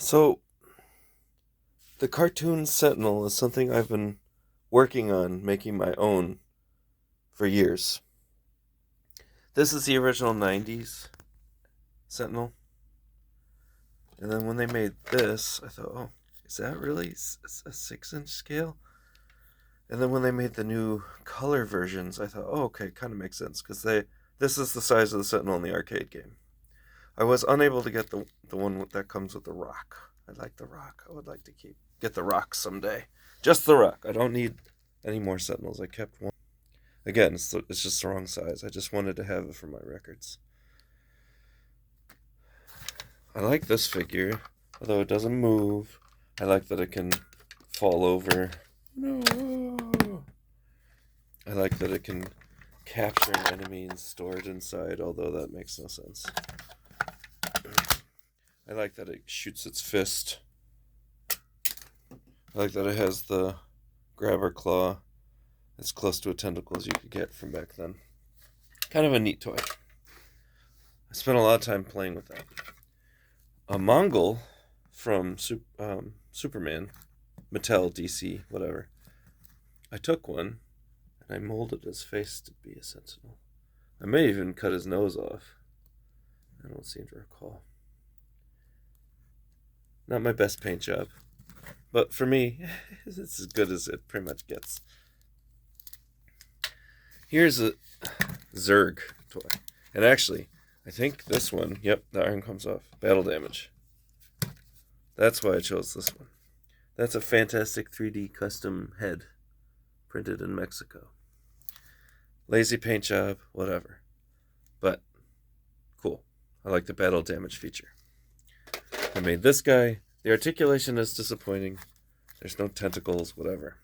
So, the cartoon Sentinel is something I've been working on making my own for years. This is the original 90s Sentinel. And then when they made this, I thought, oh, is that really a 6-inch scale? And then when they made the new color versions, I thought, oh, okay, kind of makes sense because this is the size of the Sentinel in the arcade game. I was unable to get the one that comes with the rock. I like the rock. I would like to get the rock someday. Just the rock. I don't need any more Sentinels. I kept one. Again, it's just the wrong size. I just wanted to have it for my records. I like this figure, although it doesn't move. I like that it can fall over. No. I like that it can capture an enemy and store it inside, although that makes no sense. I like that it shoots its fist. I like that it has the grabber claw as close to a tentacle as you could get from back then. Kind of a neat toy. I spent a lot of time playing with that. A Mongol from Superman, Mattel, DC, whatever. I took one and I molded his face to be a sentinel. I may even cut his nose off. I don't seem to recall. Not my best paint job, but for me, it's as good as it pretty much gets. Here's a Zerg toy. And actually, I think this one, yep, the iron comes off. Battle damage. That's why I chose this one. That's a fantastic 3D custom head printed in Mexico. Lazy paint job, whatever. But cool. I like the battle damage feature. I made this guy. The articulation is disappointing. There's no tentacles, whatever.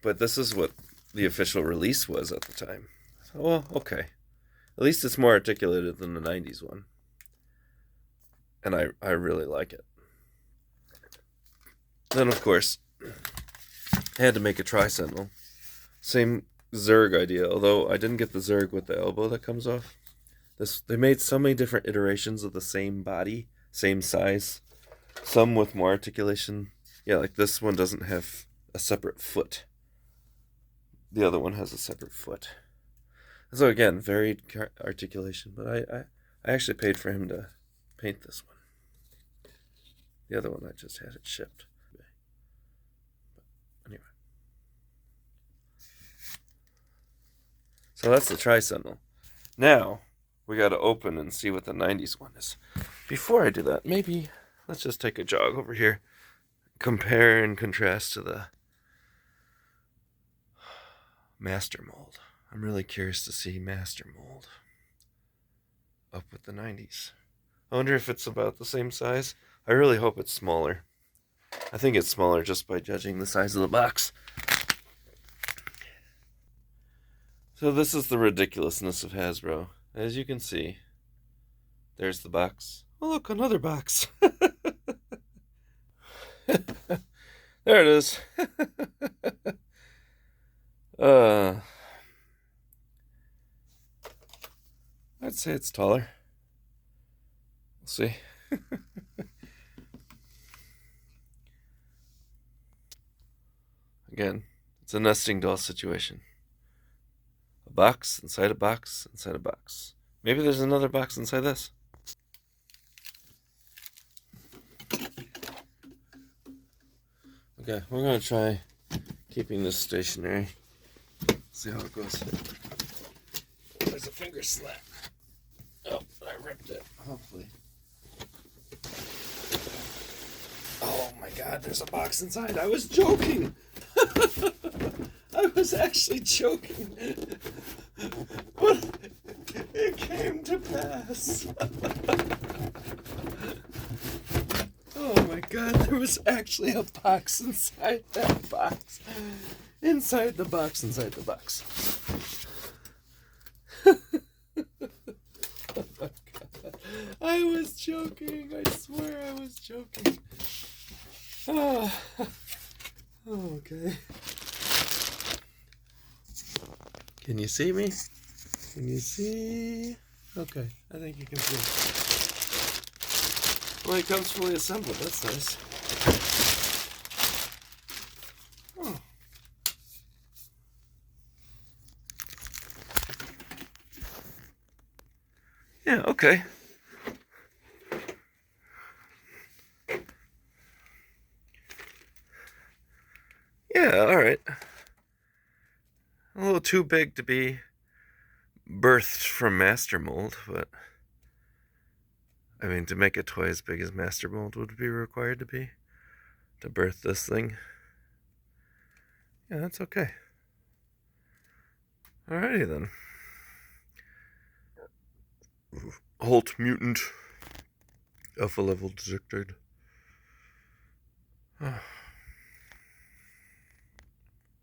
But this is what the official release was at the time. Well, okay. At least it's more articulated than the 90s one. And I really like it. Then, of course, I had to make a Tri-Sentinel. Same Zerg idea, although I didn't get the Zerg with the elbow that comes off. They made so many different iterations of the same body, same size. Some with more articulation. Yeah, like this one doesn't have a separate foot. The other one has a separate foot. So again, varied articulation, but I actually paid for him to paint this one. The other one I just had it shipped. But anyway. So that's the Tri-Sentinel. Now, we got to open and see what the 90s one is. Before I do that, maybe let's just take a jog over here. Compare and contrast to the Master Mold. I'm really curious to see Master Mold up with the 90s. I wonder if it's about the same size. I really hope it's smaller. I think it's smaller just by judging the size of the box. So this is the ridiculousness of Hasbro. As you can see, there's the box. Oh, look, another box. There it is. I'd say it's taller. We'll see. Again, it's a nesting doll situation. A box inside a box inside a box. Maybe there's another box inside this. Okay, we're going to try keeping this stationary. See how it goes. There's a finger slap. Oh, I ripped it. Hopefully. Oh my god, there's a box inside. I was joking. I was actually joking. But it came to pass. Oh my god, there was actually a box inside that box. Inside the box, inside the box. Oh my god. I was joking. I swear I was joking. Oh. Okay. Can you see me? Can you see? Okay, I think you can see. Well, it comes fully assembled. That's nice. Oh. Yeah, okay. Yeah, alright. A little too big to be birthed from master mold, but I mean, to make a toy as big as master mold would be required to be to birth this thing. Yeah, that's okay. Alrighty then. Holt mutant alpha level detected.